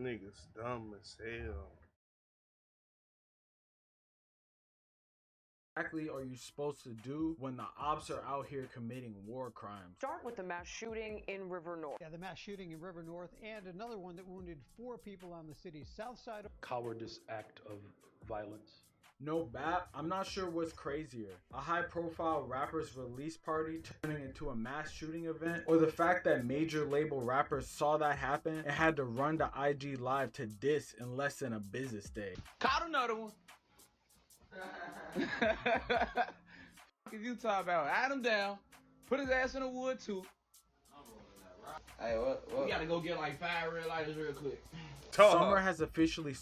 Niggas dumb as hell. Exactly are you supposed to do when the ops are out here committing war crimes? Start with the mass shooting in River North. Yeah, the mass shooting in River North and another one that wounded 4 people on the city's south side. Cowardice act of violence. No bat, I'm not sure what's crazier. A high profile rapper's release party turning into a mass shooting event, or the fact that major label rappers saw that happen and had to run to IG Live to diss in less than a business day. Caught another one. What you talking about? Add him down. Put his ass in the wood too. Hey, what? We gotta go get like 5 red lighters real quick. Summer has officially.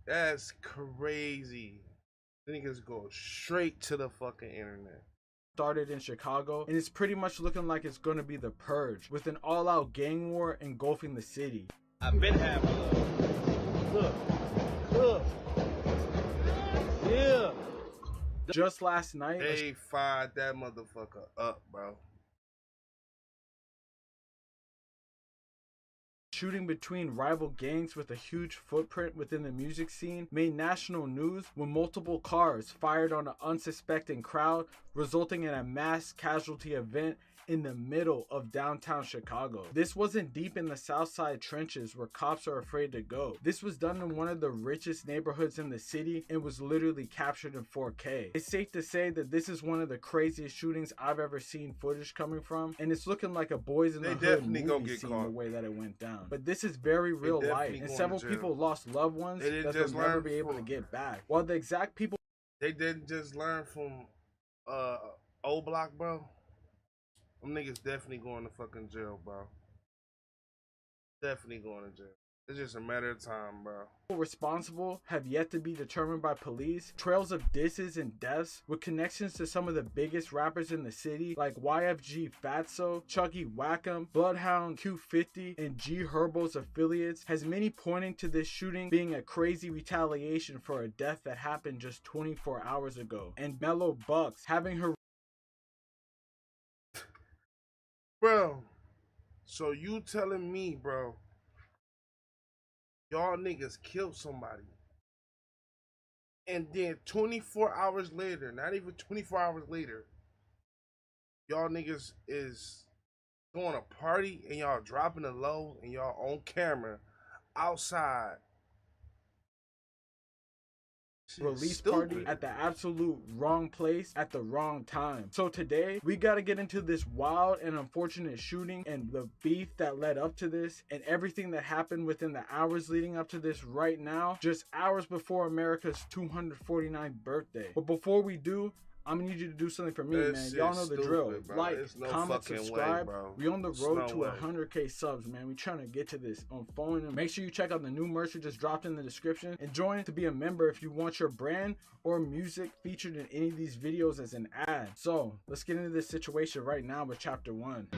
That's crazy. Niggas go straight to the fucking internet. Started in Chicago, and it's pretty much looking like it's gonna be the purge, with an all-out gang war engulfing the city. I've been having look. Yeah. Just last night, They fired that motherfucker up, bro. shooting between rival gangs with a huge footprint within the music scene made national news when multiple cars fired on an unsuspecting crowd, resulting in a mass casualty event in the middle of downtown Chicago. This wasn't deep in the South Side trenches where cops are afraid to go. This was done in one of the richest neighborhoods in the city and was literally captured in 4K. It's safe to say that this is one of the craziest shootings I've ever seen footage coming from, and it's looking like a Boys in the Hood movie scene the way that it went down. But this is very real life, and several people lost loved ones that they'll never be able to get back. While the exact people they didn't just learn from O Block, bro. Them niggas definitely going to fucking jail, bro. Definitely going to jail. It's just a matter of time, bro. Responsible have yet to be determined by police. Trails of disses and deaths with connections to some of the biggest rappers in the city like YFG Fatso, Chucky Wackham, Bloodhound Q50, and G Herbo's affiliates has many pointing to this shooting being a crazy retaliation for a death that happened just 24 hours ago. And Mellow Bucks having her. Bro, so you telling me, bro, y'all niggas killed somebody, and then 24 hours later, not even 24 hours later, y'all niggas is doing a party and y'all dropping it low and y'all on camera outside. Release party at the absolute wrong place at the wrong time. So today we got to get into this wild and unfortunate shooting and the beef that led up to this and everything that happened within the hours leading up to this right now, just hours before America's 249th birthday. But before we do, I'm gonna need you to do something for me, man. Y'all know the drill. Bro. Like, no comment, subscribe. Way, we on the road to 100K subs, man. We trying to get to this on phone. And make sure you check out the new merch we just dropped in the description. And join to be a member if you want your brand or music featured in any of these videos as an ad. So, let's get into this situation right now with chapter 1.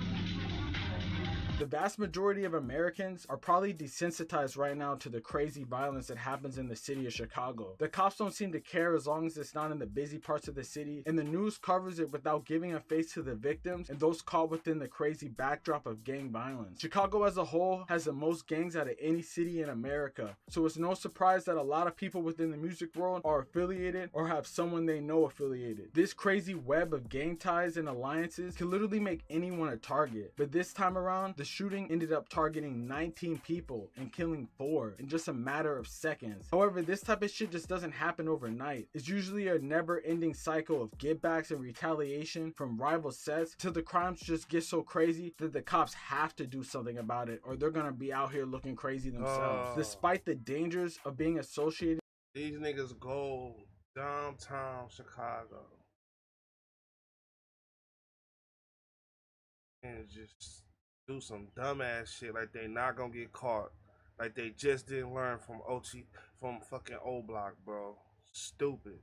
The vast majority of Americans are probably desensitized right now to the crazy violence that happens in the city of Chicago. The cops don't seem to care as long as it's not in the busy parts of the city, and the news covers it without giving a face to the victims and those caught within the crazy backdrop of gang violence. Chicago as a whole has the most gangs out of any city in America, so it's no surprise that a lot of people within the music world are affiliated or have someone they know affiliated. This crazy web of gang ties and alliances can literally make anyone a target, but this time around, the shooting ended up targeting 19 people and killing 4 in just a matter of seconds. However, this type of shit just doesn't happen overnight. It's usually a never-ending cycle of givebacks and retaliation from rival sets till the crimes just get so crazy that the cops have to do something about it or they're gonna be out here looking crazy themselves. Despite the dangers of being associated, these niggas go downtown Chicago and just do some dumbass shit like they not gonna get caught, like they just didn't learn from fucking O Block, bro. Stupid.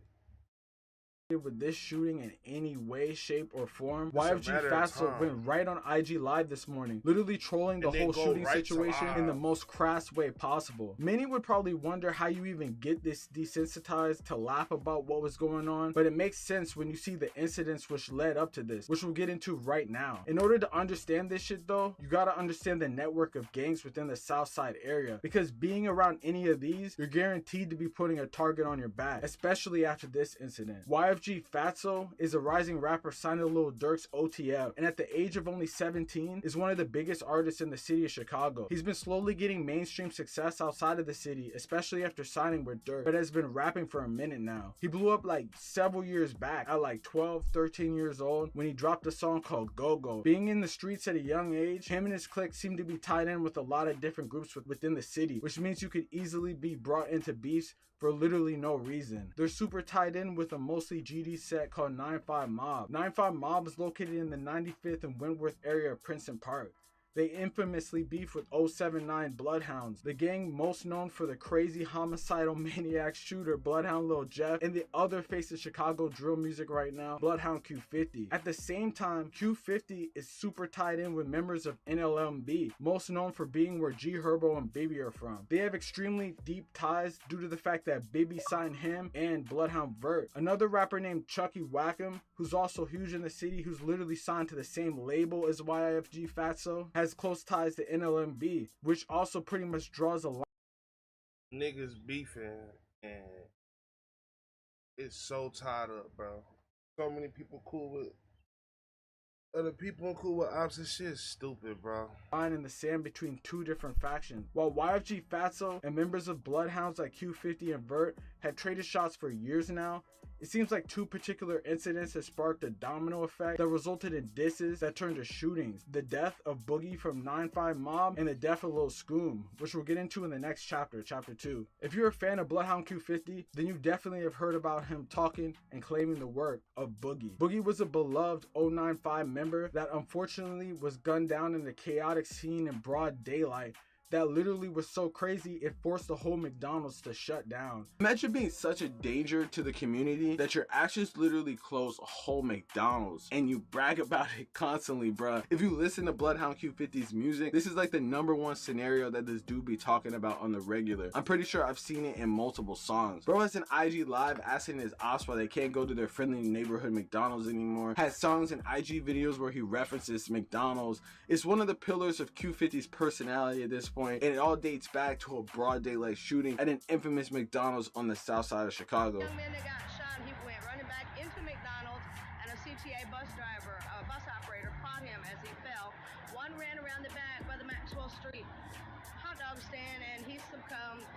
with this shooting in any way, shape, or form. It's a YFG matter of Fatso time. went right on IG Live this morning, literally trolling the And then whole go shooting right to situation in the live. most crass way possible. Many would probably wonder how you even get this desensitized to laugh about what was going on, but it makes sense when you see the incidents which led up to this, which we'll get into right now. In order to understand this shit though, you gotta understand the network of gangs within the Southside area, because being around any of these, you're guaranteed to be putting a target on your back, especially after this incident. YFG Fatso is a rising rapper signed to Lil Durk's OTF, and at the age of only 17 is one of the biggest artists in the city of Chicago. He's been slowly getting mainstream success outside of the city, especially after signing with Durk, but has been rapping for a minute now. He blew up like several years back at like 12, 13 years old when he dropped a song called Go Go. Being in the streets at a young age, him and his clique seem to be tied in with a lot of different groups within the city, which means you could easily be brought into beefs for literally no reason. They're super tied in with a mostly GD set called 9-5 Mob. 9-5 Mob is located in the 95th and Wentworth area of Princeton Park. They infamously beef with 079 Bloodhounds, the gang most known for the crazy homicidal maniac shooter Bloodhound Lil Jeff, and the other face of Chicago drill music right now, Bloodhound Q50. At the same time, Q50 is super tied in with members of NLMB, most known for being where G Herbo and Bibby are from. They have extremely deep ties due to the fact that Bibby signed him and Bloodhound Vert. Another rapper named Chucky Wackham, who's also huge in the city, who's literally signed to the same label as YFG Fatso, has close ties to NLMB, which also pretty much draws a line. Niggas beefing, and it's so tied up, bro. So many people cool with other people cool with opposite shit. Stupid, bro. Line in the sand between two different factions. While YFG Fatso and members of Bloodhounds like Q50 and Vert have traded shots for years now, it seems like two particular incidents have sparked a domino effect that resulted in disses that turned to shootings. The death of Boogie from 9-5 Mob and the death of Lil Scoom, which we'll get into in the next chapter, chapter 2. If you're a fan of Bloodhound Q50, then you definitely have heard about him talking and claiming the work of Boogie. Boogie was a beloved 095 member that unfortunately was gunned down in a chaotic scene in broad daylight that literally was so crazy it forced the whole McDonald's to shut down. Imagine being such a danger to the community that your actions literally close a whole McDonald's and you brag about it constantly, bruh. If you listen to Bloodhound Q50's music, this is like the #1 scenario that this dude be talking about on the regular. I'm pretty sure I've seen it in multiple songs. Bro has an IG live asking his ops why they can't go to their friendly neighborhood McDonald's anymore. Has songs and IG videos where he references McDonald's. It's one of the pillars of Q50's personality at this point, and it all dates back to a broad daylight shooting at an infamous McDonald's on the south side of Chicago. Young man that got shot, he went running back into McDonald's, and a CTA bus driver, a bus operator, caught him as he fell. One ran around the back by the Maxwell Street hot dog stand, and he succumbed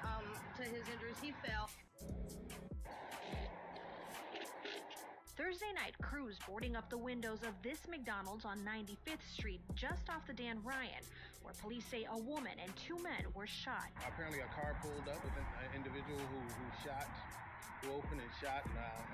to his injuries. He fell. Thursday night, crews boarding up the windows of this McDonald's on 95th Street, just off the Dan Ryan, where police say a woman and 2 men were shot. Apparently a car pulled up with an individual who opened and shot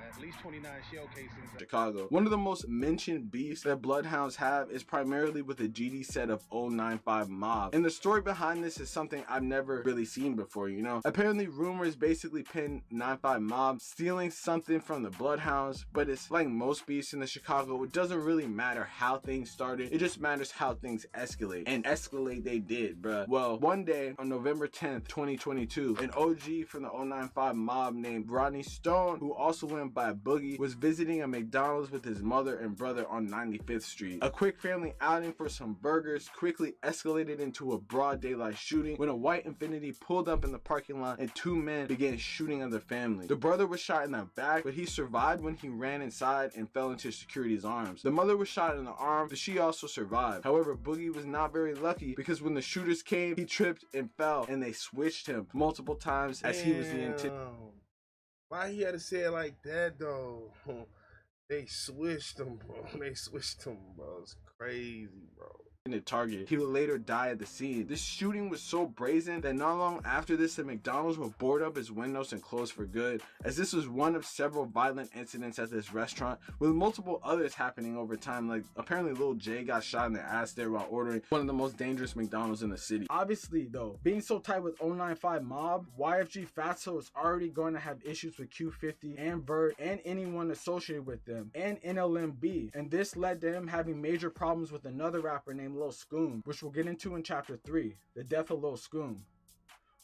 at least 29 shell casings. Chicago. One of the most mentioned beefs that Bloodhounds have is primarily with the GD set of 095 Mob. And the story behind this is something I've never really seen before, you know? Apparently rumors basically pin 95 Mob stealing something from the Bloodhounds, but it's like most beefs in the Chicago, it doesn't really matter how things started, it just matters how things escalate. And escalate they did, bruh. Well, one day on November 10th, 2022, an OG from the 095 Mob named Rodney Stone, who also went by Boogie, was visiting a McDonald's with his mother and brother on 95th Street. A quick family outing for some burgers quickly escalated into a broad daylight shooting when a white Infiniti pulled up in the parking lot and 2 men began shooting at the family. The brother was shot in the back, but he survived when he ran inside and fell into security's arms. The mother was shot in the arm, but she also survived. However, Boogie was not very lucky because when the shooters came, he tripped and fell, and they switched him multiple times as he was the intent. Why he had to say it like that though? They switched him, bro. They switched him, bro. It's crazy, bro. target. He would later die at the scene. This shooting was so brazen that not long after this, the McDonald's would board up its windows and close for good, as this was one of several violent incidents at this restaurant, with multiple others happening over time. Like apparently Lil J got shot in the ass there while ordering one of the most dangerous McDonald's in the city. Obviously though, being so tight with 095 Mob, YFG Fatso is already going to have issues with Q50 and Vert and anyone associated with them, and NLMB, and this led to him having major problems with another rapper named Lil Scoom, which we'll get into in chapter 3, the death of Lil Scoom.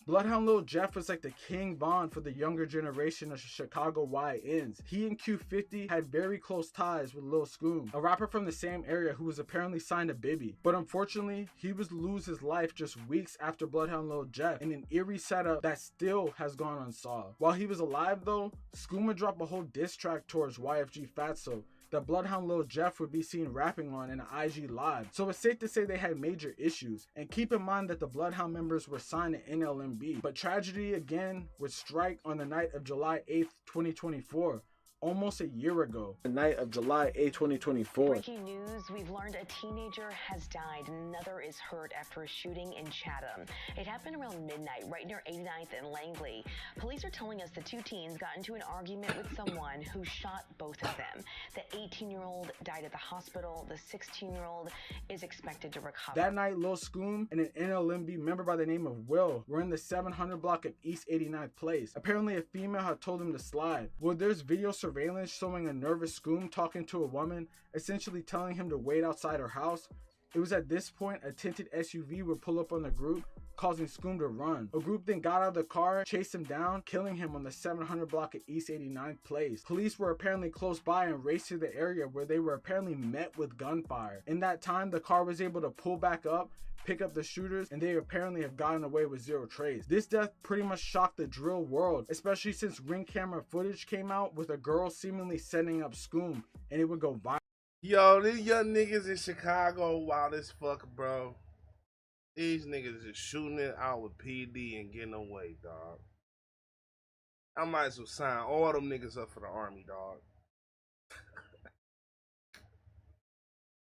Bloodhound Lil Jeff was like the King Von for the younger generation of Chicago YNs. He and Q50 had very close ties with Lil Scoom, a rapper from the same area who was apparently signed to Bibby. But unfortunately, he was to lose his life just weeks after Bloodhound Lil Jeff in an eerie setup that still has gone unsolved. While he was alive though, Scoom would drop a whole diss track towards YFG Fatso that Bloodhound Lil Jeff would be seen rapping on in an IG live. So it's safe to say they had major issues. And keep in mind that the Bloodhound members were signed to NLMB. But tragedy again would strike on the night of July 8th, 2024. Almost a year ago, the night of July 8, 2024. Breaking news, we've learned a teenager has died and another is hurt after a shooting in Chatham. It happened around midnight, right near 89th and Langley. Police are telling us the two teens got into an argument with someone who shot both of them. The 18-year-old died at the hospital. The 16-year-old is expected to recover. That night, Lil Scoom and an NLMB member by the name of Will were in the 700 block of East 89th Place. Apparently, a female had told him to slide. Well, there's video surveillance showing a nervous Scoom talking to a woman, essentially telling him to wait outside her house. It was at this point a tinted SUV would pull up on the group, causing Scoom to run. A group then got out of the car, chased him down, killing him on the 700 block of East 89th Place. Police were apparently close by and raced to the area where they were apparently met with gunfire. In that time, the car was able to pull back up, pick up the shooters, and they apparently have gotten away with zero trace. This death pretty much shocked the drill world, especially since ring camera footage came out with a girl seemingly setting up Scoom, and it would go viral. Yo, these young niggas in Chicago wild as fuck, bro. These niggas is shooting it out with PD and getting away, dog. I might as well sign all them niggas up for the army, dog.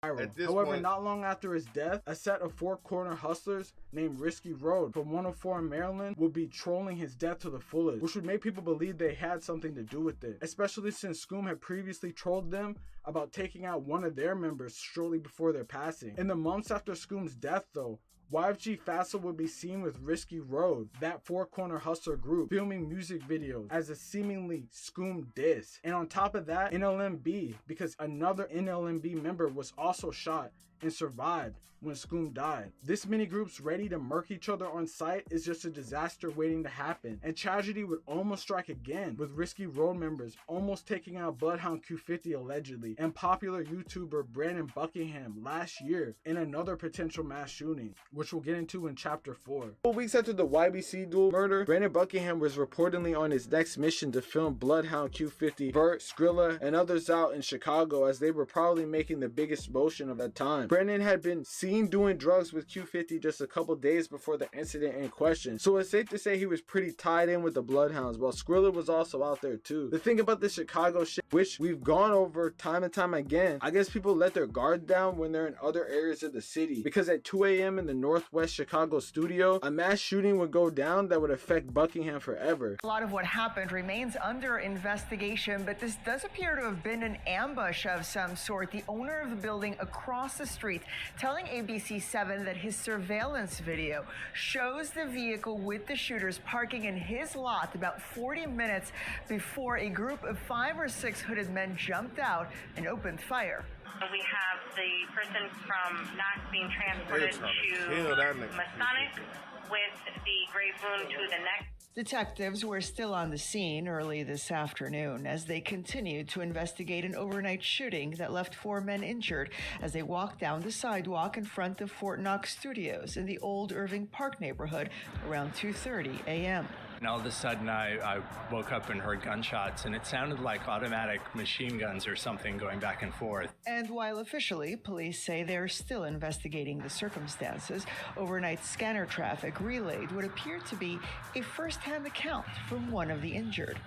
However, point, not long after his death, a set of four-corner hustlers named Risky Road from 104 in Maryland would be trolling his death to the fullest, which would make people believe they had something to do with it, especially since Scoom had previously trolled them about taking out one of their members shortly before their passing. In the months after Scoom's death though, YFG Fatso would be seen with Risky Road, that four-corner hustler group, filming music videos as a seemingly Scoom diss. And on top of that, NLMB, because another NLMB member was also shot and survived when Scoom died. This many groups ready to murk each other on sight is just a disaster waiting to happen. And tragedy would almost strike again, with Risky Road members almost taking out Bloodhound Q50 allegedly, and popular YouTuber Brandon Buckingham last year in another potential mass shooting, which we'll get into in chapter 4. 4 weeks after the YBC duel murder, Brandon Buckingham was reportedly on his next mission to film Bloodhound Q50, Vert, Skrilla, and others out in Chicago, as they were probably making the biggest motion of that time. Brandon had been seen doing drugs with Q50 just a couple days before the incident in question, so it's safe to say he was pretty tied in with the Bloodhounds, while Skrilla was also out there too. The thing about the Chicago shit, which we've gone over time and time again, I guess people let their guard down when they're in other areas of the city, because at 2 a.m. in the Northwest Chicago studio, a mass shooting would go down that would affect Buckingham forever. A lot of what happened remains under investigation, but this does appear to have been an ambush of some sort. The owner of the building across the street telling ABC7 that his surveillance video shows the vehicle with the shooters parking in his lot about 40 minutes before a group of 5 or 6 hooded men jumped out and opened fire. We have the person from Knox being transported to Masonic with the grave wound to the neck. Detectives were still on the scene early this afternoon as they continued to investigate an overnight shooting that left 4 men injured as they walked down the sidewalk in front of Fort Knox Studios in the Old Irving Park neighborhood around 2:30 a.m. And all of a sudden, I woke up and heard gunshots, and it sounded like automatic machine guns or something going back and forth. And while officially, police say they're still investigating the circumstances, overnight scanner traffic relayed what appeared to be a first-hand account from one of the injured.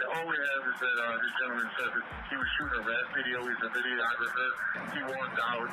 all we have is that this gentleman said that he was shooting a rap video. He's a videographer. He walked out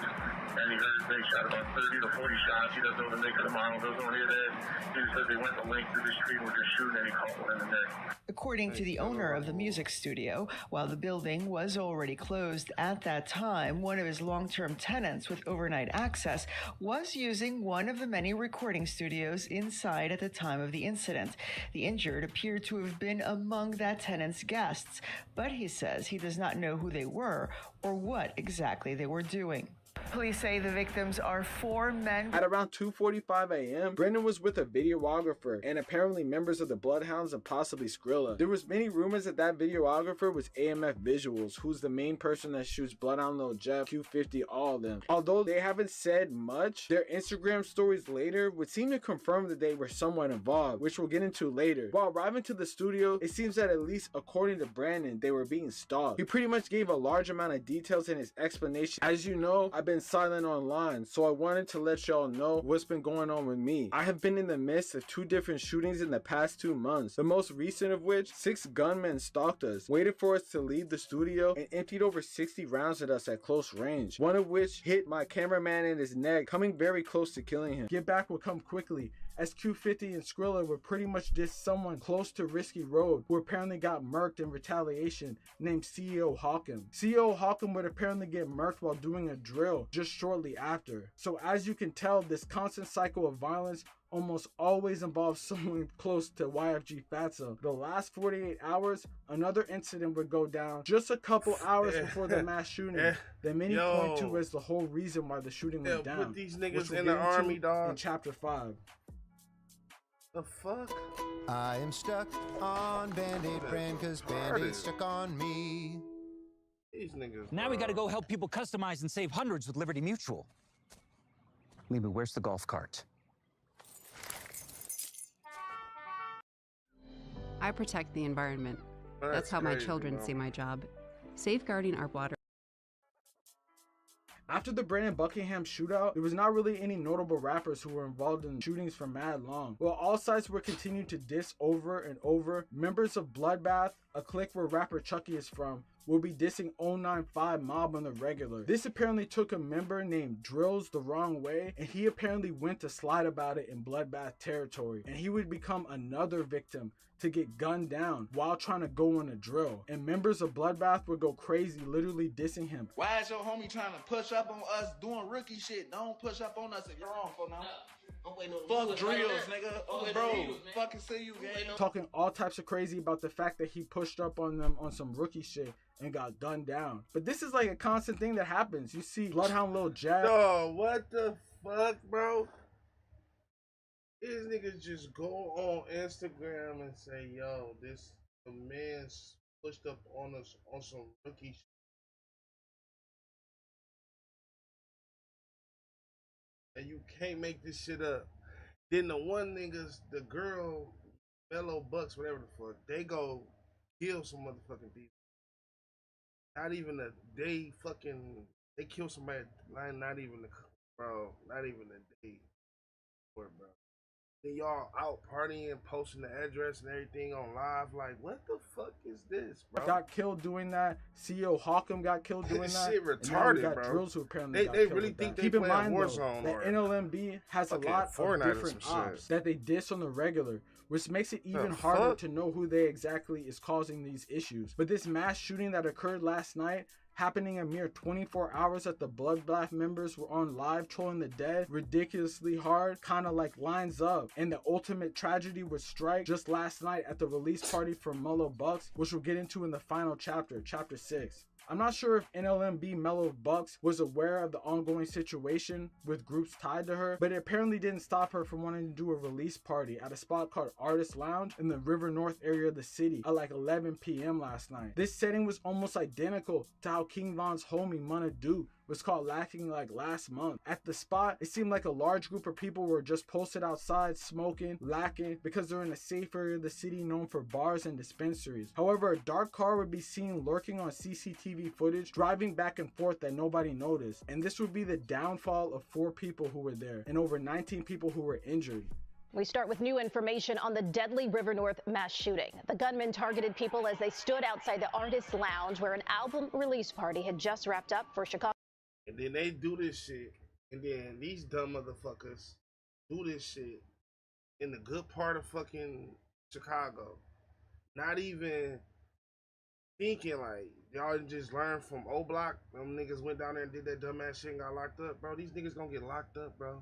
and he heard they shot about 30 to 40 shots. He doesn't know the make of the model, doesn't hear that. He said they went the length of the street and were just shooting and he caught one in the neck. According to the owner of the music studio, while the building was already closed at that time, one of his long-term tenants with overnight access was using one of the many recording studios inside at the time of the incident. The injured appeared to have been among that tenant's guests, but he says he does not know who they were or what exactly they were doing. Police say the victims are 4 men. At around 2:45 a.m., Brendan was with a videographer and apparently members of the Bloodhounds and possibly Skrilla. There was many rumors that that videographer was AMF Visuals, who's the main person that shoots Bloodhound Lil Jeff, Q50, all of them. Although they haven't said much, their Instagram stories later would seem to confirm that they were somewhat involved, which we'll get into later. While arriving to the studio, it seems that at least according to Brandon, they were being stalked. He pretty much gave a large amount of details in his explanation. As you know, I've been silent online, so I wanted to let y'all know what's been going on with me. I have been in the midst of 2 different shootings in the past 2 months, the most recent of which 6 gunmen stalked us, waited for us to leave the studio, and emptied over 60 rounds at us at close range, one of which hit my cameraman in his neck, coming very close to killing him. Get back would come quickly, as Q50 and Skrilla would pretty much diss someone close to Risky Road who apparently got murked in retaliation, named CEO Hawkham. CEO Hawkham would apparently get murked while doing a drill just shortly after. So as you can tell, this constant cycle of violence almost always involves someone close to YFG Fatso. The last 48 hours, another incident would go down just a couple hours before the mass shooting that many point to as the whole reason why the shooting went down. Put these niggas in the army, dog. In chapter 5. The fuck? I am stuck on Band-Aid brand cause Band-Aid stuck on me. These niggas. Now we gotta go help people customize and save hundreds with Liberty Mutual. Lima, where's the golf cart? I protect the environment. That's how my children see my job. Safeguarding our water. After the Brandon Buckingham shootout, there was not really any notable rappers who were involved in shootings for mad long. While all sides were continuing to diss over and over, members of Bloodbath, a clique where rapper Chucky is from, will be dissing 095 Mob on the regular. This apparently took a member named Drills the wrong way, and he apparently went to slide about it in Bloodbath territory, and he would become another victim to get gunned down while trying to go on a drill. And members of Bloodbath would go crazy, literally dissing him. Why is your homie trying to push up on us doing rookie shit? Don't push up on us if you're wrong for now. Fuck drills, nigga. Oh, bro, fucking see you, gang. Talking all types of crazy about the fact that he pushed up on them on some rookie shit and got gunned down. But this is like a constant thing that happens. You see Bloodhound Lil Jab. Yo, what the fuck, bro? These niggas just go on Instagram and say, yo, the man's pushed up on us on some rookie shit. And you can't make this shit up. Then the one niggas, the girl, Mellow Bucks, whatever the fuck, they go kill some motherfucking people. Not even they kill somebody, not even a day. Bro. Then y'all out partying, posting the address and everything on live. Like, what the fuck is this, bro? Got killed doing that. CEO Hawkham got killed doing that. Shit retarded, got bro. Drills who apparently they really think they play Warzone. That NLMB has a lot of different ops that they diss on the regular, which makes it even harder to know who they exactly is causing these issues. But this mass shooting that occurred last night, happening a mere 24 hours that the Bloodbath members were on live trolling the dead ridiculously hard, kind of like lines up. And the ultimate tragedy would strike just last night at the release party for Mellow Bucks, which we'll get into in the final chapter, chapter 6. I'm not sure if NLMB Mellow Bucks was aware of the ongoing situation with groups tied to her, but it apparently didn't stop her from wanting to do a release party at a spot called Artist Lounge in the River North area of the city at like 11 p.m. last night. This setting was almost identical to how King Von's homie Munna Duke was caught lacking like last month. At the spot, it seemed like a large group of people were just posted outside smoking, lacking, because they're in a safe area of the city known for bars and dispensaries. However, a dark car would be seen lurking on CCTV footage, driving back and forth that nobody noticed. And this would be the downfall of 4 people who were there and over 19 people who were injured. We start with new information on the deadly River North mass shooting. The gunman targeted people as they stood outside the Artist Lounge where an album release party had just wrapped up for Chicago. And then they do this shit, and then these dumb motherfuckers do this shit in the good part of fucking Chicago. Not even thinking like, y'all just learned from O Block. Them niggas went down there and did that dumbass shit and got locked up, bro. These niggas gonna get locked up, bro.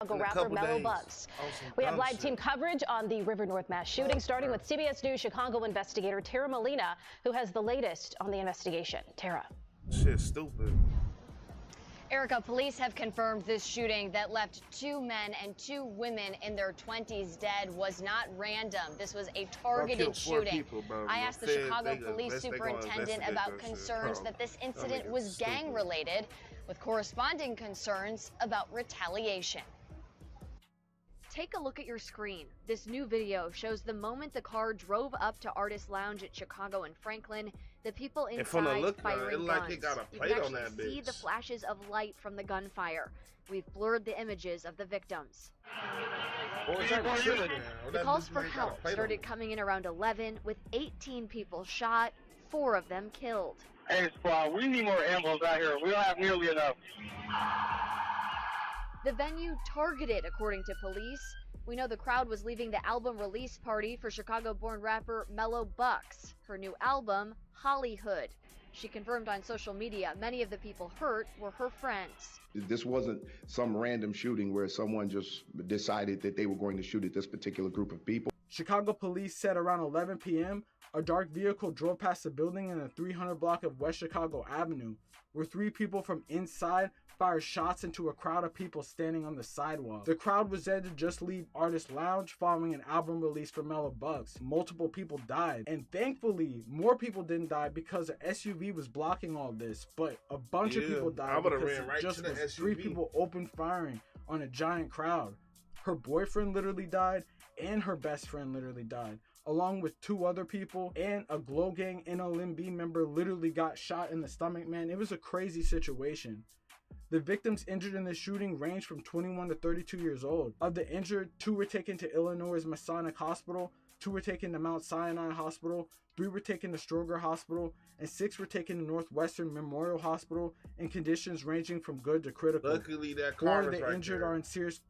Chicago rapper Mellow Bucks. We have live team coverage on the River North mass shooting, starting with CBS News Chicago investigator Tara Molina, who has the latest on the investigation. Tara. Shit, stupid. Erica, police have confirmed this shooting that left 2 men and 2 women in their 20s dead was not random. This was a targeted shooting. I asked the Chicago police superintendent about concerns that this incident was gang-related, with corresponding concerns about retaliation. Take a look at your screen. This new video shows the moment the car drove up to Artist Lounge at Chicago and Franklin. The people inside firing guns. You can actually see the flashes of light from the gunfire. We've blurred the images of the victims. The calls for help started coming in around 11, with 18 people shot, 4 of them killed. Hey, squad, we need more ambulance out here. We don't have nearly enough. The venue targeted, according to police. We know the crowd was leaving the album release party for Chicago-born rapper Mellow Bucks. Her new album, Hollyhood. She confirmed on social media many of the people hurt were her friends. This wasn't some random shooting where someone just decided that they were going to shoot at this particular group of people. Chicago police said around 11 p.m., a dark vehicle drove past the building in the 300 block of West Chicago Avenue, where 3 people from inside fired shots into a crowd of people standing on the sidewalk. The crowd was there to just leave Artist Lounge following an album release for Mellow Bucks. Multiple people died, and thankfully, more people didn't die because an SUV was blocking all this, but a bunch of people died because it just was 3 people open firing on a giant crowd. Her boyfriend literally died, and her best friend literally died, along with 2 other people, and a Glow Gang NLMB member literally got shot in the stomach, man. It was a crazy situation. The victims injured in this shooting ranged from 21 to 32 years old. Of the injured, 2 were taken to Illinois' Masonic Hospital, 2 were taken to Mount Sinai Hospital, 3 were taken to Stroger Hospital, and 6 were taken to Northwestern Memorial Hospital in conditions ranging from good to critical. Luckily, that 4 car of was the right injured there. are in serious.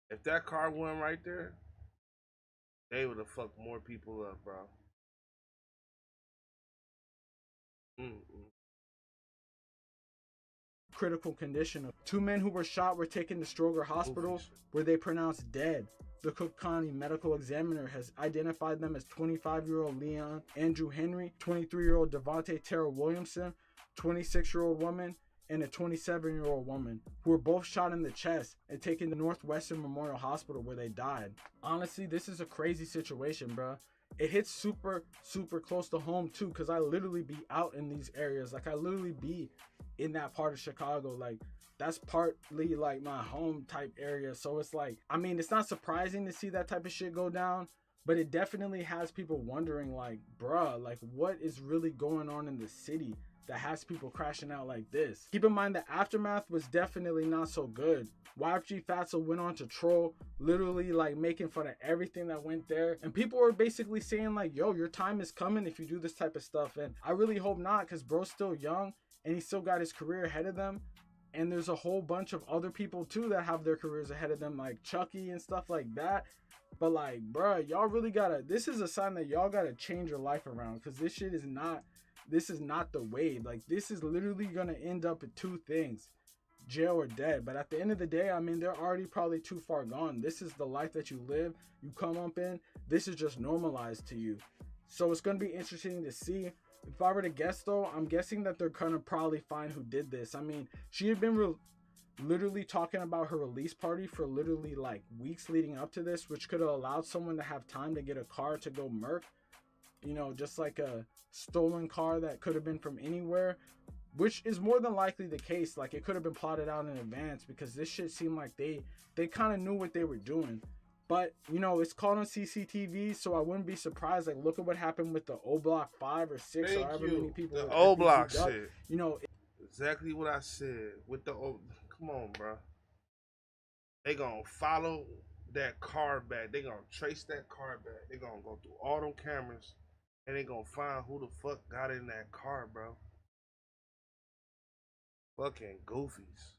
If that car went right there, they would have fucked more people up, bro. Critical condition. 2 men who were shot were taken to Stroger Hospital, where they pronounced dead. The Cook County medical examiner has identified them as 25-year-old Leon Andrew Henry, 23-year-old Devontae Tara Williamson, 26-year-old woman, and a 27-year-old woman, who were both shot in the chest and taken to Northwestern Memorial Hospital, where they died. Honestly, this is a crazy situation, bro. It hits super close to home too, because I literally be out in these areas. Like, I literally be in that part of Chicago. Like, that's partly like my home type area. So it's like, I mean, it's not surprising to see that type of shit go down, but it definitely has people wondering, like, bruh, like, what is really going on in the city that has people crashing out like this? Keep in mind the aftermath was definitely not so good. YFG Fatso went on to troll, literally like making fun of everything that went there, and people were basically saying like, yo, your time is coming if you do this type of stuff. And I really hope not, because bro's still young and he still got his career ahead of them, and there's a whole bunch of other people too that have their careers ahead of them, like Chucky and stuff like that. But like, bruh, y'all really gotta, this is a sign that y'all gotta change your life around, because this shit is not, this is not the way. Like, this is literally gonna end up at 2 things: jail or dead. But at the end of the day, I mean, they're already probably too far gone. This is the life that you live, you come up in. This is just normalized to you. So it's gonna be interesting to see. If I were to guess though, I'm guessing that they're gonna probably find who did this. I mean, she had been literally talking about her release party for literally like weeks leading up to this, which could have allowed someone to have time to get a car to go murk. You know, just like a stolen car that could have been from anywhere, which is more than likely the case. Like, it could have been plotted out in advance, because this shit seemed like they kind of knew what they were doing. But, you know, it's caught on CCTV, so I wouldn't be surprised. Like, look at what happened with the O Block 5 or 6 or however many people. The O Block up. shit. You know, exactly what I said with the O. Come on, bro. They gonna follow that car back. They gonna trace that car back. They gonna go through all them cameras, and they gonna find who the fuck got in that car, bro. Fucking goofies.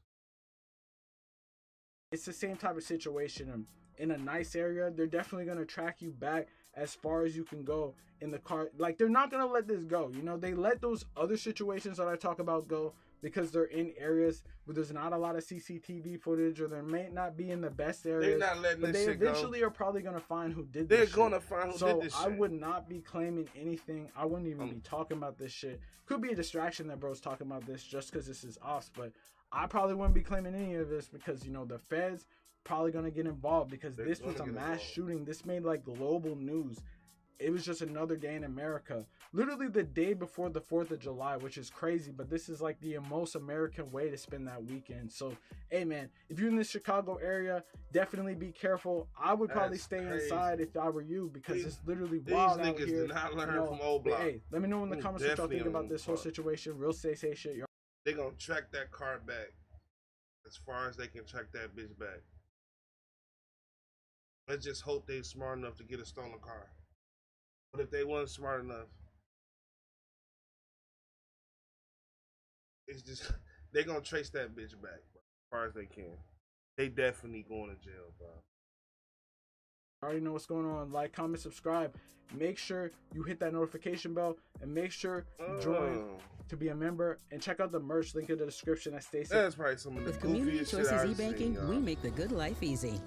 It's the same type of situation. In a nice area, they're definitely gonna track you back as far as you can go in the car. Like, they're not gonna let this go. You know, they let those other situations that I talk about go because they're in areas where there's not a lot of CCTV footage, or they may not be in the best areas. They're not letting but this they shit go. eventually are probably gonna find who did They're this shit. gonna find who So did this shit. I would not be claiming anything. I wouldn't even be talking about this shit. Could be a distraction that bro's talking about this just because this is us, but I probably wouldn't be claiming any of this because, you know, the feds probably gonna get involved because this was a mass shooting. This made like global news. It was just another day in America, literally the day before the 4th of July, which is crazy, but this is like the most American way to spend that weekend. So, hey man, if you're in the Chicago area, definitely be careful. I would probably stay inside if I were you, because it's literally wild out here. These niggas did not learn from old block. Hey, let me know in the comments what y'all think about this whole situation. Real say shit. They gonna track that car back as far as they can track that bitch back. Let's just hope they smart enough to get a stolen car. But if they weren't smart enough, it's just they gonna trace that bitch back, bro, as far as they can. They definitely going to jail, bro. I already know what's going on. Like, comment, subscribe. Make sure you hit that notification bell, and make sure you join to be a member, and check out the merch link in the description. That Stacey. That's probably some of the With community goofiest choices shit I've e-banking, seen, we make the good life easy.